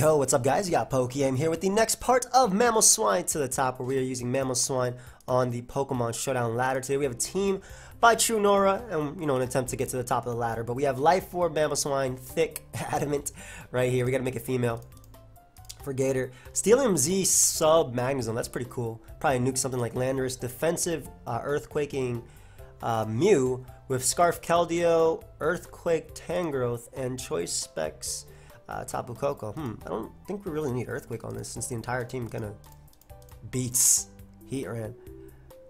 Yo, what's up guys? You got PokeaimMD here with the next part of Mamoswine to the top, where we are using Mamoswine on the Pokemon Showdown ladder. Today we have a team by True Nora and, an attempt to get to the top of the ladder. But we have Life Orb, Mamoswine, Thick, Adamant right here. We gotta make a female for Gator. Steelium Z sub Magnezone, that's pretty cool. Probably nuke something like Landorus. Defensive Earthquaking Mew with Scarf Keldeo, Earthquake Tangrowth, and Choice Specs Tapu Koko. I don't think we really need Earthquake on this since the entire team kind of beats Heatran.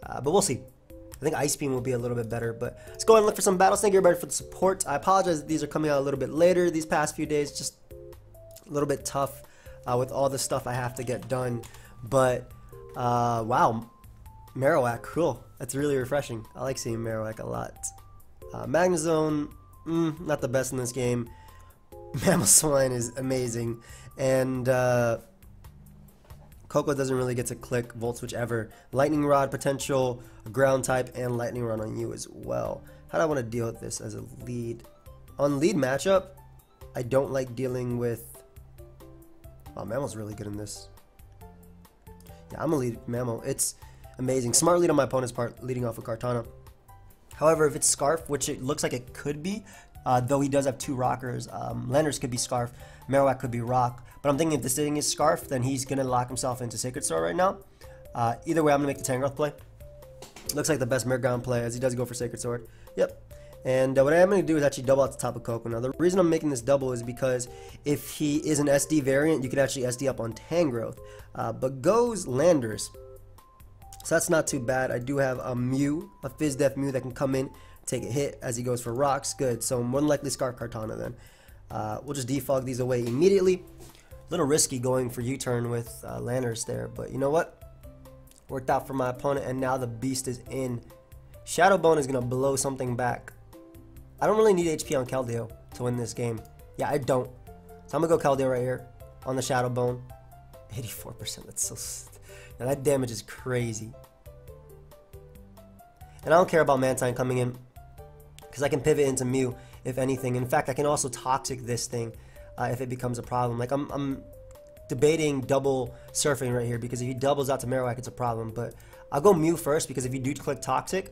But we'll see. I think Ice Beam will be a little bit better, but let's go ahead and look for some battles. Thank you everybody for the support. I apologize that these are coming out a little bit later these past few days. Just a little bit tough with all the stuff I have to get done. But wow, Marowak, cool. That's really refreshing. I like seeing Marowak a lot. Magnezone, not the best in this game. Mamoswine is amazing, and Koko doesn't really get to click Volt Switch ever. Lightning Rod potential, Ground type, and Lightning Rod on you as well. How do I want to deal with this as a lead? On lead matchup, I don't like dealing with... Oh, Mamo's really good in this. Yeah, I'm a lead Mamo. It's amazing. Smart lead on my opponent's part, leading off with Kartana. However, if it's Scarf, which it looks like it could be, though he does have two rockers, Landorus could be Scarf, Marowak could be Rock. But I'm thinking if this thing is Scarf, then he's going to lock himself into Sacred Sword right now. Either way, I'm going to make the Tangrowth play. Looks like the best Mirground play, as he does go for Sacred Sword. Yep. And what I'm going to do is actually double out the top of Koko. Now, the reason I'm making this double is because if he is an SD variant, you can actually SD up on Tangrowth. But goes Landorus. So that's not too bad. I do have a Mew, a Fizz Def Mew that can come in, take a hit as he goes for Rocks. Good. So more than likely Scarf Kartana then. We'll just defog these away immediately. A little risky going for U-turn with Landorus there, but you know what? Worked out for my opponent, and now the beast is in. Shadow Bone is going to blow something back. I don't really need HP on Keldeo to win this game. Yeah, I don't. So I'm going to go Keldeo right here on the Shadow Bone. 84%. That's so... Now that damage is crazy. And I don't care about Mantine coming in, because I can pivot into Mew if anything. In fact, I can also Toxic this thing if it becomes a problem. Like I'm debating double surfing right here, because if he doubles out to Marowak, it's a problem. But I'll go Mew first, because if you do click Toxic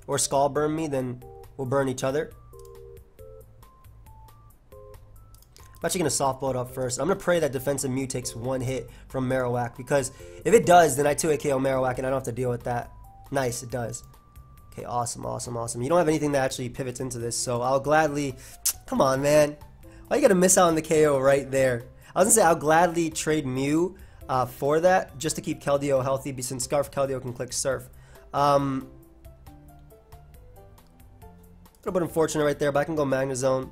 or Skull Burn me, then we'll burn each other. I'm actually going to softball it up first. I'm going to pray that defensive Mew takes one hit from Marowak, because if it does, then I 2-hit KO Marowak and I don't have to deal with that. Nice, it does. Okay, awesome, awesome, awesome. You don't have anything that actually pivots into this, so I'll gladly... Come on, man. Why you got to miss out on the KO right there? I was going to say I'll gladly trade Mew for that, just to keep Keldeo healthy, since Scarf Keldeo can click Surf. A little bit unfortunate right there, but I can go Magnezone.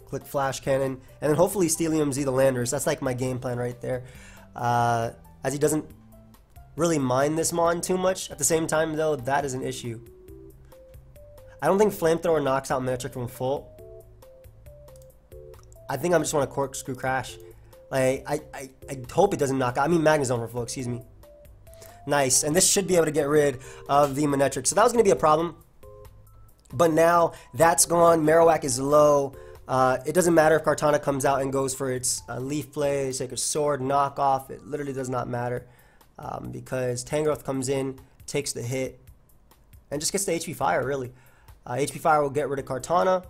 Click Flash Cannon, and then hopefully Steelium Z the Landorus. That's like my game plan right there. As he doesn't really mind this Mon too much. At the same time, though, that is an issue. I don't think Flamethrower knocks out Manectric from full. I think I just want to Corkscrew Crash. Like, I hope it doesn't knock out. I mean Magnezone for full, excuse me. Nice, and this should be able to get rid of the Manectric. So that was going to be a problem. But now that's gone. Marowak is low. It doesn't matter if Kartana comes out and goes for its Leaf Play, Sacred Sword, knockoff. It literally does not matter, because Tangrowth comes in, takes the hit, and just gets the HP Fire, really. HP Fire will get rid of Kartana.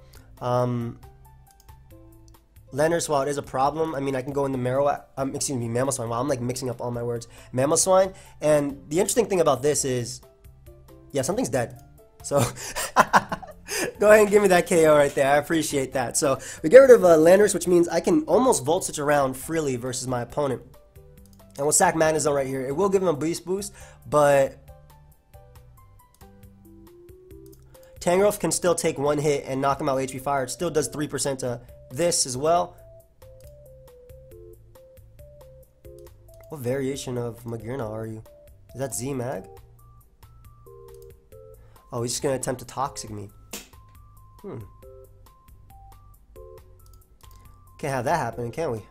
Landorus, while it is a problem, I mean, I can go into Mamoswine. Wow, I'm like mixing up all my words. Mamoswine, and the interesting thing about this is, yeah, something's dead. So... Go ahead and give me that KO right there. I appreciate that. So we get rid of Landorus, which means I can almost Volt Switch around freely versus my opponent. And we'll sack Magnezone right here. It will give him a boost, but Tangrowth can still take one hit and knock him out with HP Fire. It still does 3% to this as well. What variation of Magearna are you? Is that Z-Mag? Oh, he's just going to attempt to Toxic me. Can't have that happening, can we?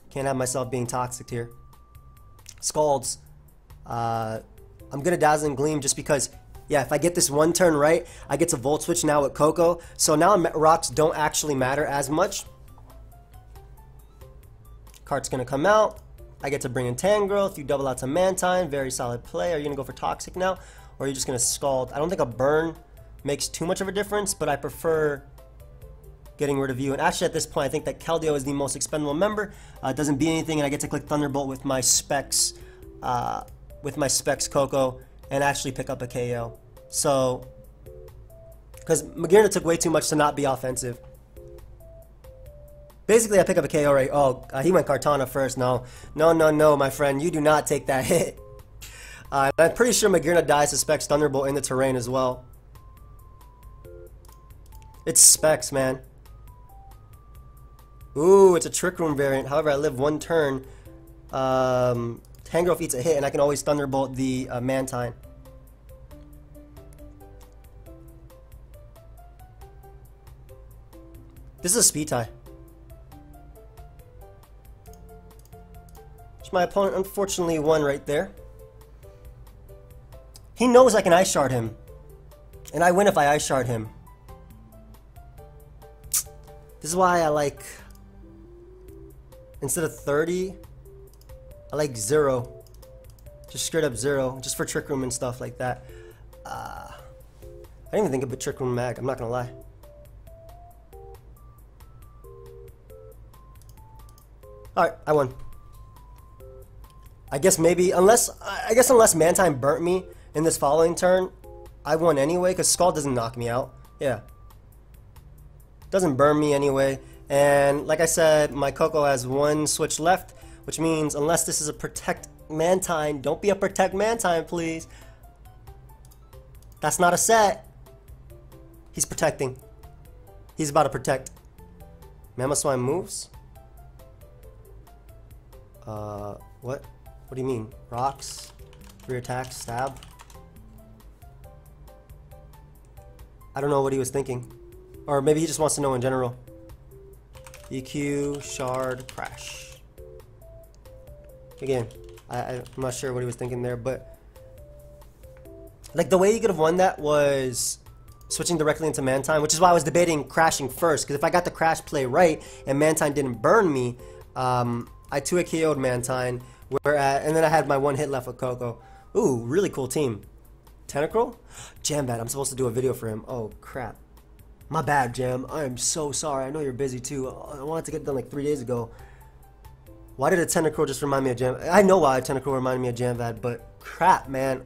Can't have myself being toxic here. Scalds. I'm gonna Dazzling Gleam just because Yeah, if I get this one turn right, I get to Volt Switch now with Koko. So now rocks don't actually matter as much. Cart's gonna come out. I get to bring in Tangrowth. You double out to Mantine. Very solid play. Are you gonna go for Toxic now? Or are you just gonna Scald? I don't think a burn makes too much of a difference, but I prefer getting rid of you. And actually at this point, I think that Keldeo is the most expendable member. It doesn't beat anything, and I get to click Thunderbolt with my Specs Coco and actually pick up a KO. So, because Magearna took way too much to not be offensive. Basically, I pick up a KO right. Oh, he went Kartana first. No, my friend. You do not take that hit. I'm pretty sure Magearna dies to Specs Thunderbolt in the terrain as well. It's Specs, man. Ooh, it's a Trick Room variant. However, I live one turn. Tangrowth eats a hit, and I can always Thunderbolt the Mantine. This is a speed tie. My opponent unfortunately won right there. He knows I can Ice Shard him. And I win if I Ice Shard him. This is why I like, instead of 30, I like 0. Just straight up 0. Just for Trick Room and stuff like that. I didn't even think of a Trick Room mag, I'm not gonna lie. Alright, I won. I guess unless Mantine burnt me in this following turn, I won anyway, because Scald doesn't knock me out. Yeah. Doesn't burn me anyway. And like I said, my Coco has one switch left, which means unless this is a Protect Mantine, don't be a Protect Mantine, please. That's not a set. He's protecting. He's about to protect. Mamoswine moves? What? What do you mean? Rocks? Rear attack? Stab? I don't know what he was thinking. Or maybe he just wants to know in general. EQ, Shard, Crash. Again, I'm not sure what he was thinking there, but like the way he could have won that was switching directly into Mantine, which is why I was debating crashing first, because if I got the crash play right and Mantine didn't burn me, I 2-hit KO'd Mantine, and then I had my one hit left with Coco. Ooh, really cool team. Tentacruel? Jambat, I'm supposed to do a video for him. Oh, crap. My bad, Jam. I am so sorry. I know you're busy, too. I wanted to get it done like 3 days ago. Why did a Tentacruel just remind me of Jam? I know why a Tentacruel reminded me of Jambat, but crap, man.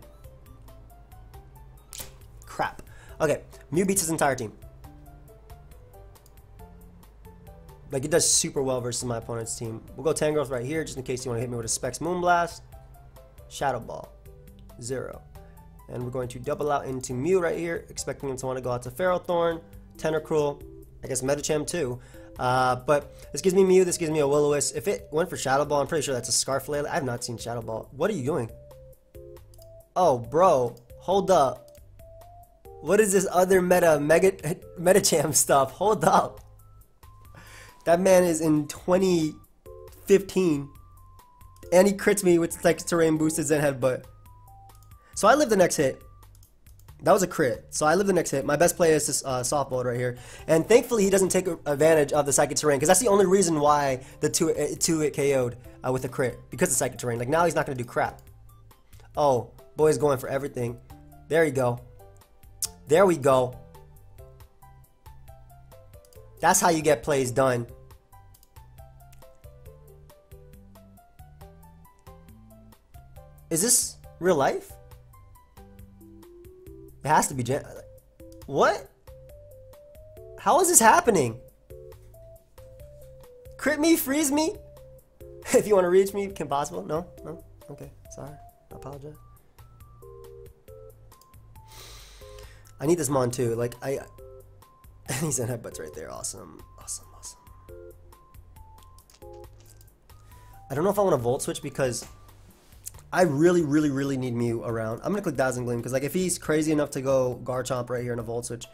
Crap. Okay, Mew beats his entire team. Like, it does super well versus my opponent's team. We'll go Tangrowth right here, just in case you want to hit me with a Specs Moonblast. Shadow Ball. 0. And we're going to double out into Mew right here, expecting him to want to go out to Ferrothorn, Tentacruel, I guess Medicham too. But this gives me Mew, this gives me a Will-O-Wisp. If it went for Shadow Ball, I'm pretty sure that's a Scarflail. I have not seen Shadow Ball. What are you doing? Oh, bro. Hold up. What is this other Medicham stuff? Hold up. That man is in 2015. And he crits me with like terrain boosted Zen Headbutt. So I live the next hit. That was a crit. So I live the next hit. My best play is this softball right here. And thankfully he doesn't take advantage of the Psychic Terrain, because that's the only reason why the 2-hit KO'd with a crit. Because of Psychic Terrain. Like now he's not going to do crap. Oh, boy's going for everything. There you go. There we go. That's how you get plays done. Is this real life? It has to be what? How is this happening? Crit me, freeze me? If you want to reach me, can possible? No? No? Okay, sorry. I apologize. I need this Mon too. Like, these headbutts right there. Awesome. Awesome, awesome. I don't know if I want to Volt Switch because I really need Mew around. I'm going to click Dazzling Gleam because like if he's crazy enough to go Garchomp right here in a Volt Switch.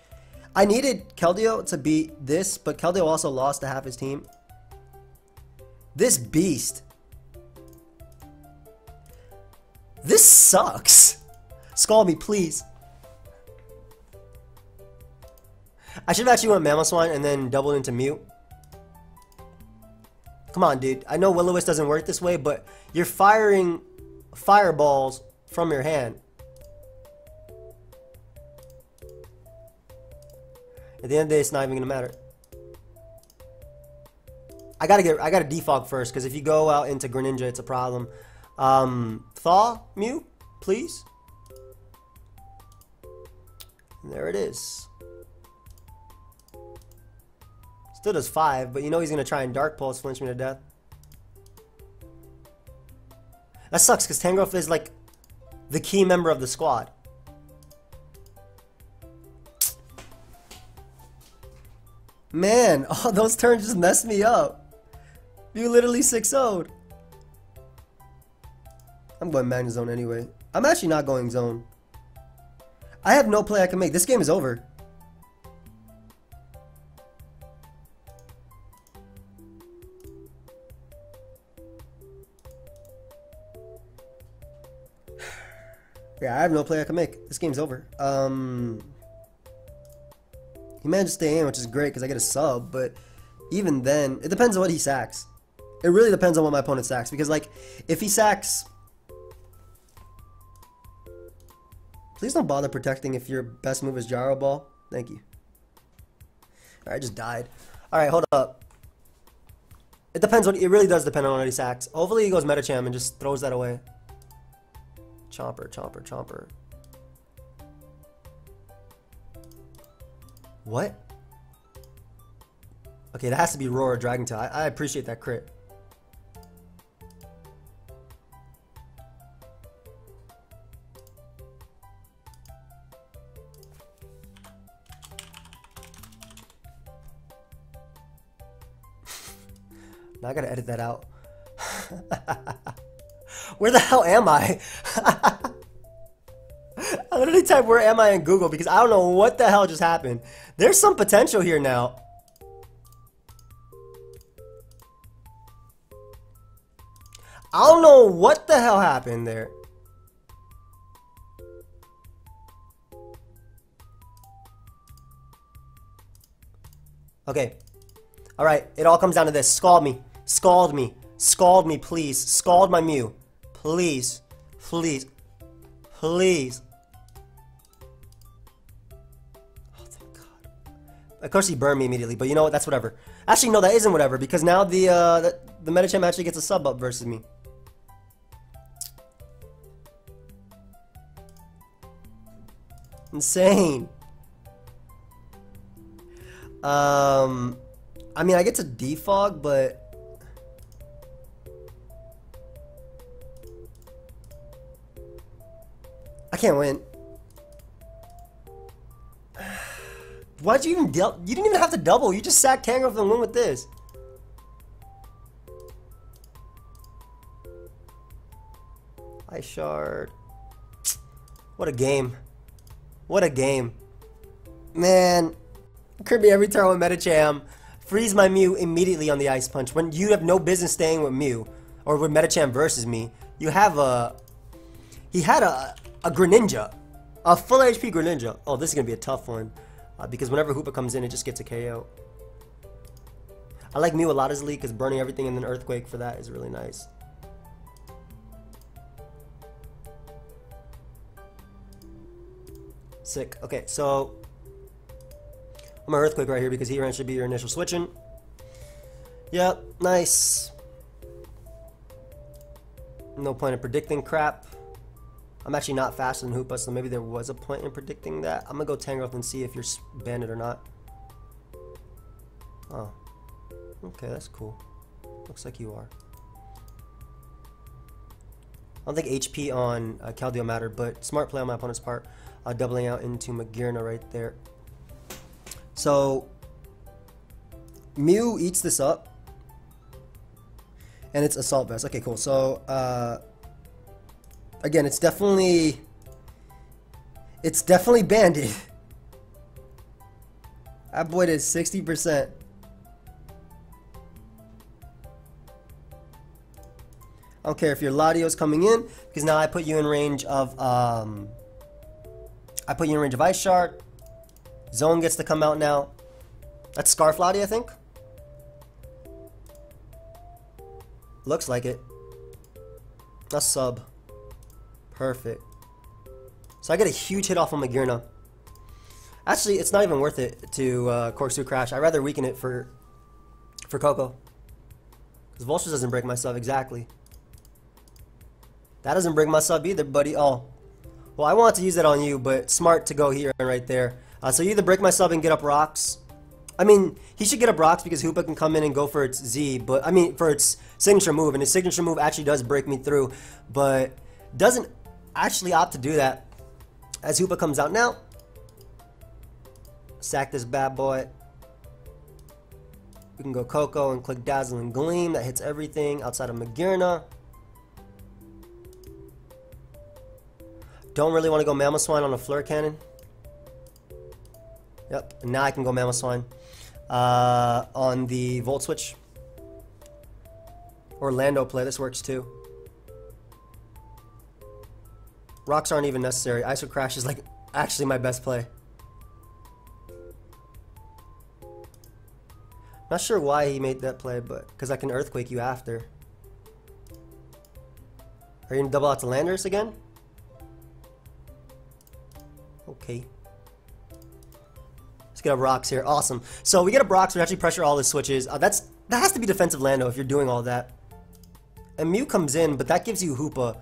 I needed Keldeo to beat this, but Keldeo also lost to half his team. This beast. This sucks. Scald me, please. I should have actually went Mamoswine and then doubled into Mew. Come on, dude. I know Will-O-Wisp doesn't work this way, but you're firing fireballs from your hand. At the end of the day, it's not even gonna matter. I gotta defog first, because if you go out into Greninja, it's a problem. Thaw, Mew, please. And there it is. Still does 5, but you know he's gonna try and Dark Pulse, flinch me to death. That sucks, because Tangrowth is like the key member of the squad. Man, oh, those turns just messed me up. You literally 6-0'd. I'm going Magnet Zone anyway. I'm actually not going Zone. I have no play I can make. This game is over. Yeah, I have no play I can make. This game's over. He managed to stay in, which is great because I get a sub, but even then, it depends on what he sacks. It really depends on what my opponent sacks, because like, if he sacks... Please don't bother protecting if your best move is Gyro Ball. Thank you. Alright, I just died. Alright, hold up. It depends it really does depend on what he sacks. Hopefully he goes Medicham and just throws that away. Chomper, chomper, chomper. What? Okay, that has to be Roar or Dragon Tail. I appreciate that crit. Now I gotta edit that out. Where the hell am I? I literally typed where am I in Google because I don't know what the hell just happened. There's some potential here now. I don't know what the hell happened there. Okay. Alright, it all comes down to this. Scald me. Scald me. Scald me, please. Scald my Mew. Please. Please. Please. Oh, thank God. Of course he burned me immediately, but you know what? That's whatever. Actually, no, that isn't whatever, because now the Medicham actually gets a sub up versus me. Insane. I mean, I get to defog, but I can't win. Why'd you even you didn't even have to double. You just sacked Tangrowth and win with this. Ice Shard. What a game. What a game. Man. Kirby every turn with Medicham. Freeze my Mew immediately on the Ice Punch. When you have no business staying with Mew. Or with Medicham versus me. You have a... He had a Greninja. A full HP Greninja. Oh, this is going to be a tough one. Because whenever Hoopa comes in, it just gets a KO. I like Mew a lot as lead because burning everything and then Earthquake for that is really nice. Sick. Okay, so... I'm gonna Earthquake right here because Heatran should be your initial switching. Yep, nice. No point in predicting crap. I'm actually not faster than Hoopa, so maybe there was a point in predicting that. I'm gonna go Tangrowth and see if you're banded or not. Oh. Okay, that's cool. Looks like you are. I don't think HP on Keldeo mattered, but smart play on my opponent's part. Doubling out into Magearna right there. So, Mew eats this up. And it's Assault Vest. Okay, cool. So, again, it's definitely banded. That boy did 60%. I don't care if your Ladio's coming in, because now I put you in range of Ice Shard. Zone gets to come out now. That's Scarf Lottie, I think. Looks like it. A sub. Perfect. So I get a huge hit off on Magearna. Actually, it's not even worth it to Corkscrew Crash. I'd rather weaken it for Coco. Because Vultures doesn't break my sub, exactly. That doesn't break my sub either, buddy. Oh. Well, I wanted to use that on you, but smart to go here and right there. So you either break my sub and get up rocks. I mean, he should get up rocks because Hoopa can come in and go for its Z, but I mean, for its signature move, and his signature move actually does break me through, but doesn't actually opt to do that. As Hoopa comes out now, sack this bad boy. We can go Coco and click Dazzling Gleam. That hits everything outside of Magearna. Don't really want to go Mamoswine on a Flare Cannon. Yep, and now I can go Mamoswine on the Volt Switch. Orlando play, this works too. Rocks aren't even necessary. Iso Crash is like actually my best play. Not sure why he made that play, but because I can Earthquake you after. Are you going to double out to Landorus again? Okay. Let's get up rocks here. Awesome. So we get up rocks, we actually pressure all the switches. That has to be defensive Lando if you're doing all that. And Mew comes in, but that gives you Hoopa.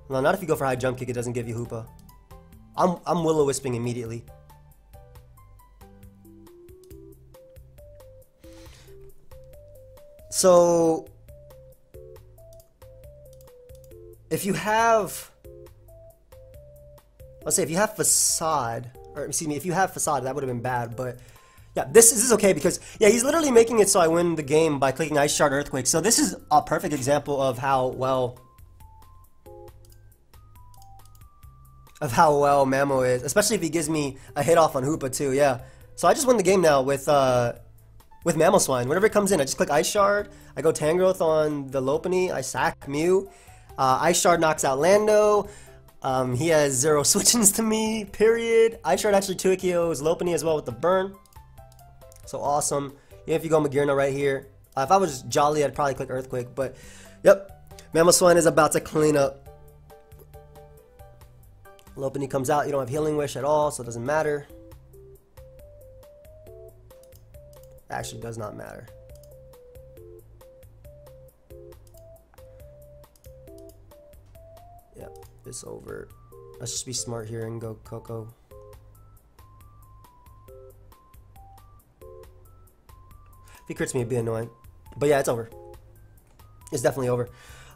No, not if you go for high jump kick, it doesn't give you Hoopa. I'm Will-O-Wisping immediately. So if you have, let's say if you have Facade, or excuse me, if you have Facade, that would have been bad, but yeah, this is okay because, yeah, he's literally making it so I win the game by clicking Ice Shard Earthquake. So this is a perfect example of how well Mamo is, especially if he gives me a hit off on Hoopa too, yeah. So I just win the game now with Mamoswine. Whenever it comes in, I just click Ice Shard, I go Tangrowth on the Lopunny, I sack Mew, Ice Shard knocks out Lando, he has 0 switch-ins to me, period. Ice Shard actually 2-KOs Lopunny as well with the burn. So awesome. Even if you go Magearna right here. If I was Jolly, I'd probably click Earthquake, but yep. Mamoswine is about to clean up. Lopunny comes out, you don't have Healing Wish at all, so it doesn't matter. Actually does not matter. Yep, this over. Let's just be smart here and go Coco. If he crits me, it'd be annoying. But yeah, it's over. It's definitely over.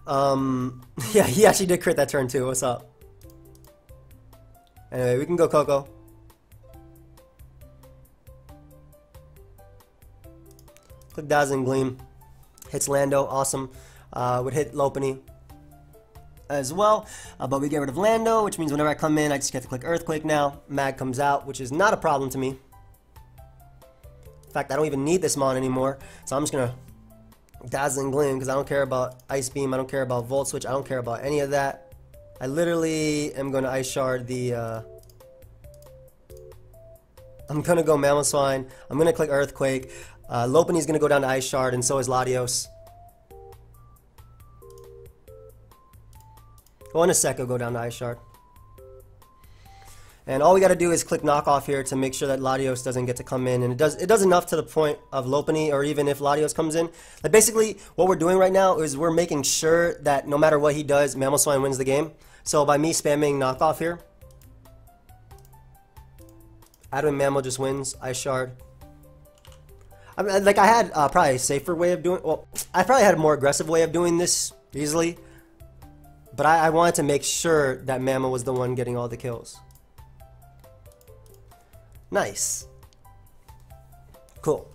Yeah, he actually did crit that turn too. What's up? Anyway, we can go Coco. Click Dazzling Gleam. Hits Lando. Awesome. Would hit Lopunny as well. But we get rid of Lando, which means whenever I come in, I just get to click Earthquake now. Mag comes out, which is not a problem to me. In fact, I don't even need this Mon anymore. So I'm just going to Dazzling Gleam because I don't care about Ice Beam. I don't care about Volt Switch. I don't care about any of that. I literally am going to Ice Shard the... I'm going to go Mamoswine. I'm going to click Earthquake. Lopunny's going to go down to Ice Shard, and so is Latios. Well, in a sec, I'll go down to Ice Shard. And all we got to do is click Knockoff here to make sure that Latios doesn't get to come in. And it does enough to the point of Lopunny, or even if Latios comes in. Like basically, what we're doing right now is we're making sure that no matter what he does, Mamoswine wins the game. So by me spamming Knockoff here, Adwin Mamo just wins. Ice Shard. I mean, like I had probably a safer way of doing. Well, I probably had a more aggressive way of doing this easily, but I wanted to make sure that Mamo was the one getting all the kills. Nice. Cool.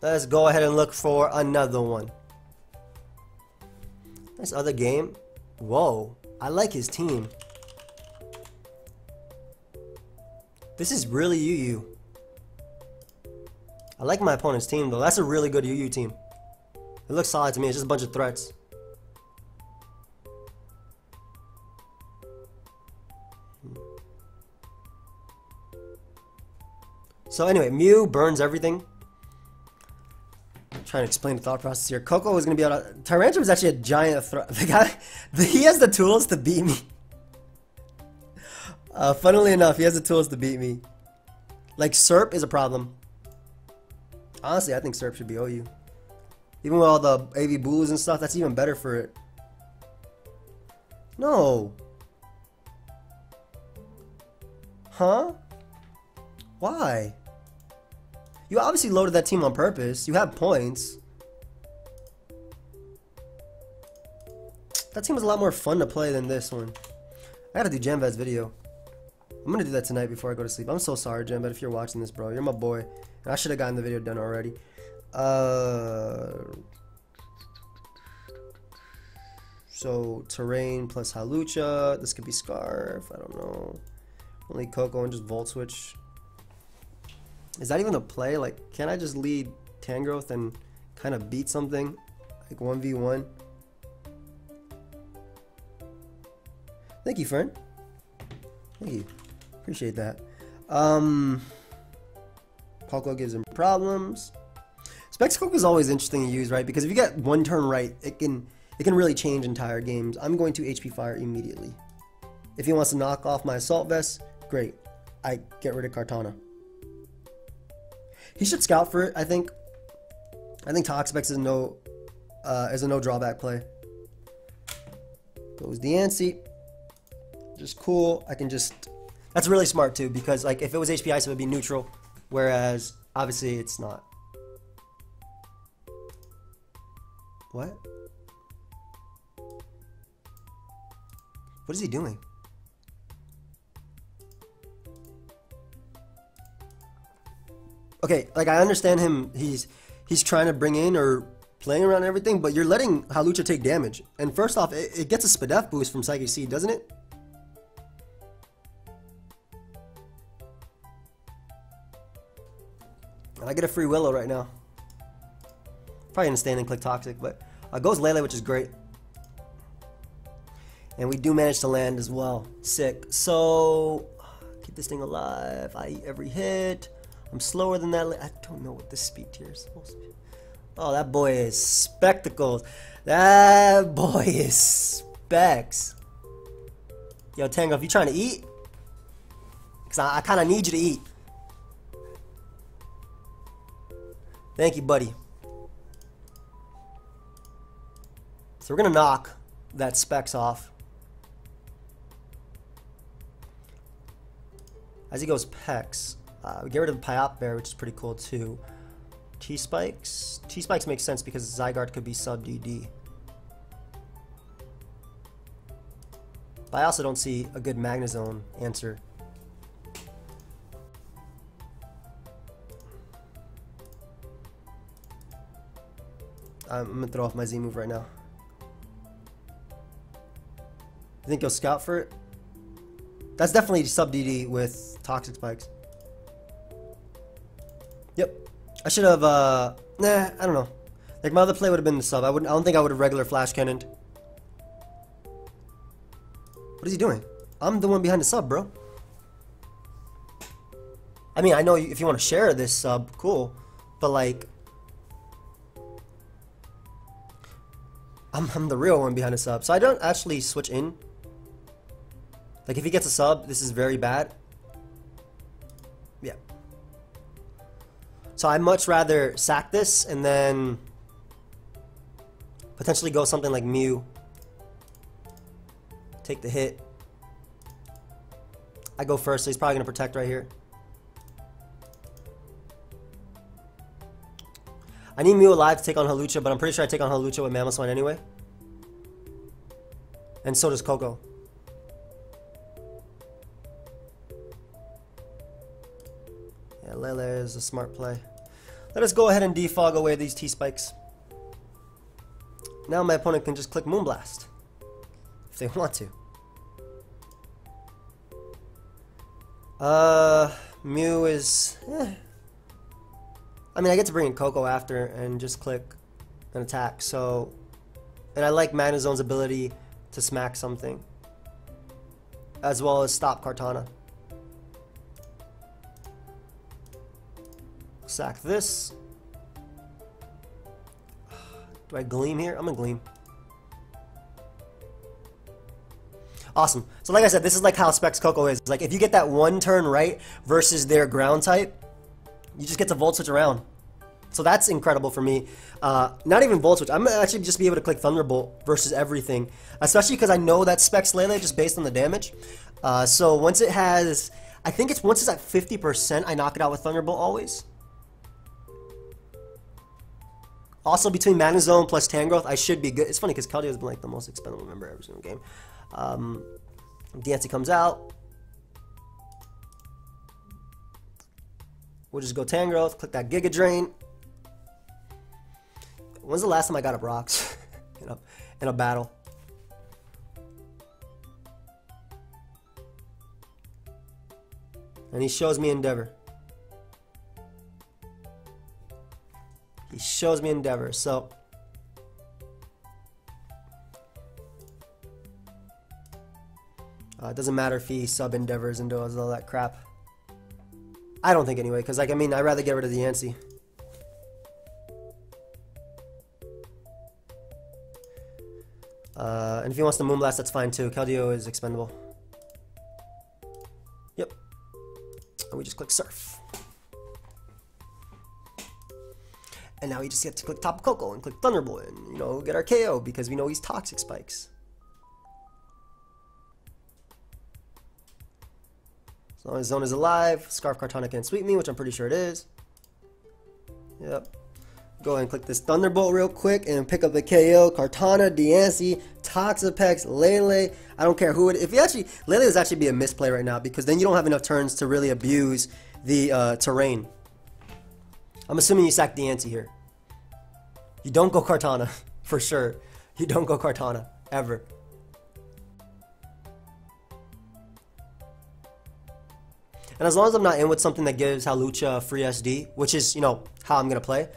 Let's go ahead and look for another one. This other game. Whoa, I like his team. This is really UU. I like my opponent's team though. That's a really good UU team. It looks solid to me. It's just a bunch of threats. So anyway, Mew burns everything. I'm trying to explain the thought process here. Coco is going to be able to... Tyrantrum is actually a giant threat. The guy, he has the tools to beat me. Funnily enough, he has the tools to beat me. Like, Serp is a problem. Honestly, I think Serp should be OU. Even with all the AV boos and stuff, that's even better for it. No. Huh? Why? You obviously loaded that team on purpose. You have points. That team was a lot more fun to play than this one. I gotta do Jamved's video. I'm gonna do that tonight before I go to sleep. I'm so sorry, Jamved, if you're watching this, bro. You're my boy. And I should have gotten the video done already. So, Terrain plus Halucha. This could be Scarf. I don't know. Only Coco and just Volt Switch. Is that even a play? Like, can I just lead Tangrowth and kind of beat something? Like 1v1? Thank you, friend. Thank you. Appreciate that. Coco gives him problems. Specs Coco is always interesting to use, right? Because if you get one turn right, it can really change entire games. I'm going to HP Fire immediately. If he wants to knock off my Assault Vest, great. I get rid of Kartana. He should scout for it, I think. I think Toxapex is a no drawback play. Goes Diancie. Just cool. I can just... That's really smart too, because like if it was HP Ice, it would be neutral. Whereas, obviously, it's not. What? What is he doing? Okay, like I understand him. He's trying to bring in or playing around everything, but you're letting Halucha take damage. And first off, it gets a Spadef boost from Psychic Seed, doesn't it? And I get a free Willow right now. Probably gonna stand and click Toxic, but goes Lele, which is great. And we do manage to land as well. Sick. So, keep this thing alive. I eat every hit. I'm slower than that. I don't know what this speed tier is supposed to be. Oh, that boy is spectacles. That boy is specs. Yo, Tango, if you trying to eat, because I kind of need you to eat. Thank you, buddy. So we're going to knock that specs off. As he goes Pex, we get rid of the Pyop Bear, which is pretty cool too. T-Spikes. T-Spikes makes sense because Zygarde could be sub DD. But I also don't see a good Magnezone answer. I'm going to throw off my Z move right now. You think he'll scout for it? That's definitely sub DD with Toxic Spikes. Yep. I should have, nah, I don't know. Like, my other play would have been the sub. I don't think I would have regular Flash Cannoned. What is he doing? I'm the one behind the sub, bro. I mean, I know if you want to share this sub, cool. But, like, I'm the real one behind the sub. So I don't actually switch in. Like, if he gets a sub, this is very bad. Yeah. So I'd much rather sack this and then potentially go something like Mew. Take the hit. I go first, so he's probably going to protect right here. I need Mew alive to take on Halucha, but I'm pretty sure I take on Halucha with Mamoswine anyway. And so does Coco. Yeah, Lele is a smart play. Let us go ahead and defog away these T-Spikes. Now my opponent can just click Moonblast. If they want to. Mew is... I mean, I get to bring in Coco after and just click an attack, so... And I like Magnezone's ability to smack something. As well as stop Kartana. sack this. Do I gleam here? I'm gonna gleam. Awesome. So like I said, this is like how Specs Coco is. Like if you get that one turn right versus their ground type, you just get to Volt Switch around. So that's incredible for me. Not even Volt Switch. I'm gonna actually just be able to click Thunderbolt versus everything. Especially because I know that Specs Lele just based on the damage. So once it has, I think it's once it's at 50%, I knock it out with Thunderbolt always. Also between Magnezone plus Tangrowth, I should be good. It's funny because Keldeo has been like the most expendable member every single game. Dancey comes out. We'll just go Tangrowth, click that Giga Drain. When's the last time I got a Brox in a battle? And he shows me Endeavor. He shows me Endeavor, so it doesn't matter if he sub Endeavors and does all that crap. I don't think anyway, because like I mean, I'd rather get rid of the Yancey. And if he wants to Moonblast, that's fine too. Keldeo is expendable. Yep. And we just click Surf. And now we just get to click Tapu Koko and click Thunderbolt and, you know, get our KO because we know he's Toxic Spikes. As long as Zone is alive, Scarf Kartana can sweep me, which I'm pretty sure it is. Yep. Go ahead and click this Thunderbolt real quick and pick up the KO. Kartana, Diancie, Toxapex, Lele. I don't care who it is. If you actually, Lele would actually be a misplay right now because then you don't have enough turns to really abuse the terrain. I'm assuming you sack Diancie here. You don't go Kartana, for sure. You don't go Kartana, ever. And as long as I'm not in with something that gives Hawlucha free SD, which is, you know, how I'm going to play.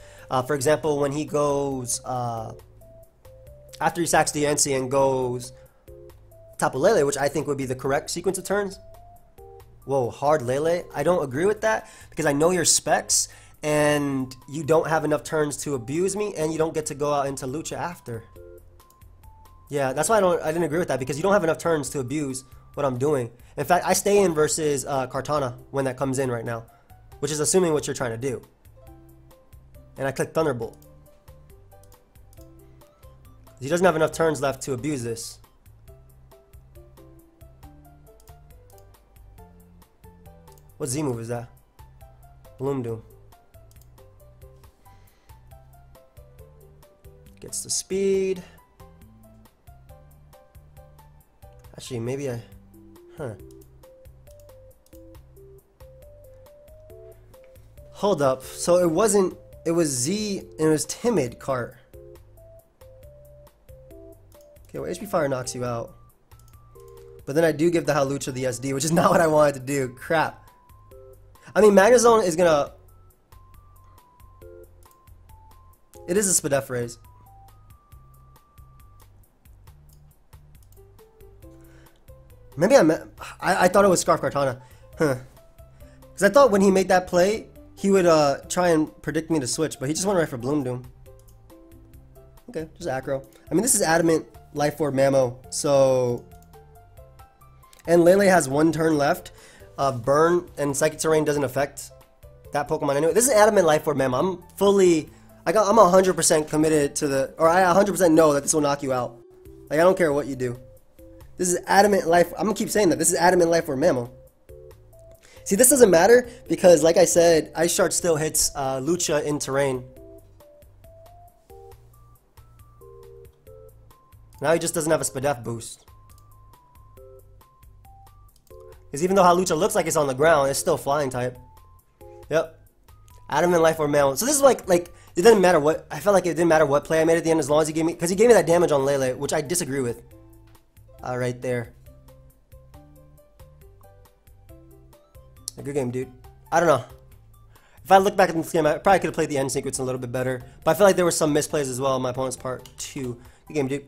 For example, when he goes, after he sacks Diancie and goes Tapu Lele, which I think would be the correct sequence of turns. Whoa, hard Lele. I don't agree with that because I know your specs and you don't have enough turns to abuse me and you don't get to go out into Lucha after. Yeah, that's why I didn't agree with that because you don't have enough turns to abuse what I'm doing. In fact, I stay in versus Kartana when that comes in right now, which is assuming what you're trying to do. And I click Thunderbolt. He doesn't have enough turns left to abuse this. What Z move is that? Bloom Doom. Gets the speed. Actually, maybe I... Huh. Hold up. So it wasn't... It was Z and it was Timid Cart. Okay, well, HP Fire knocks you out. But then I do give the Hawlucha the SD, which is not what I wanted to do. Crap. I mean, Magnezone is gonna... It is a Spadef raise. Maybe I thought it was Scarf Kartana. Huh. Because I thought when he made that play, he would try and predict me to switch, but he just went right for Bloom Doom. Okay, just Acro. I mean, this is Adamant Life Orb Mamo, so... And Lele has one turn left. Burn and Psychic Terrain doesn't affect that Pokemon anyway. This is Adamant Life Orb Mamo. I'm fully... I'm 100% committed to the... Or I 100% know that this will knock you out. Like, I don't care what you do. This is Adamant Life... I'm gonna keep saying that. This is Adamant Life Orb Mamo. See, this doesn't matter because, like I said, Ice Shard still hits Lucha in terrain. Now he just doesn't have a Spadef boost. Because even though Hawlucha looks like it's on the ground, it's still flying type. Yep. Adamant Life Orb Mamo. So this is like it doesn't matter what... I felt like it didn't matter what play I made at the end as long as he gave me... Because he gave me that damage on Lele, which I disagree with. Right there. Good game, dude. I don't know. If I look back at this game, I probably could have played the end sequence a little bit better. But I feel like there were some misplays as well on my opponent's part, too. Good game, dude.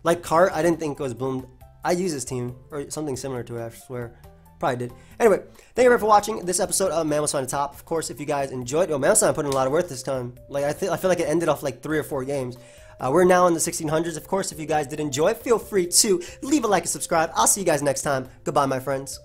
Like Cart, I didn't think it was Bloom. I use this team, or something similar to it, I swear. Probably did. Anyway, thank you very much for watching this episode of Mamoswine To Top. Of course, if you guys enjoyed, Mamoswine put in a lot of work this time. Like I feel like it ended off like 3 or 4 games. We're now in the 1600s. Of course, if you guys did enjoy, feel free to leave a like and subscribe. I'll see you guys next time. Goodbye, my friends.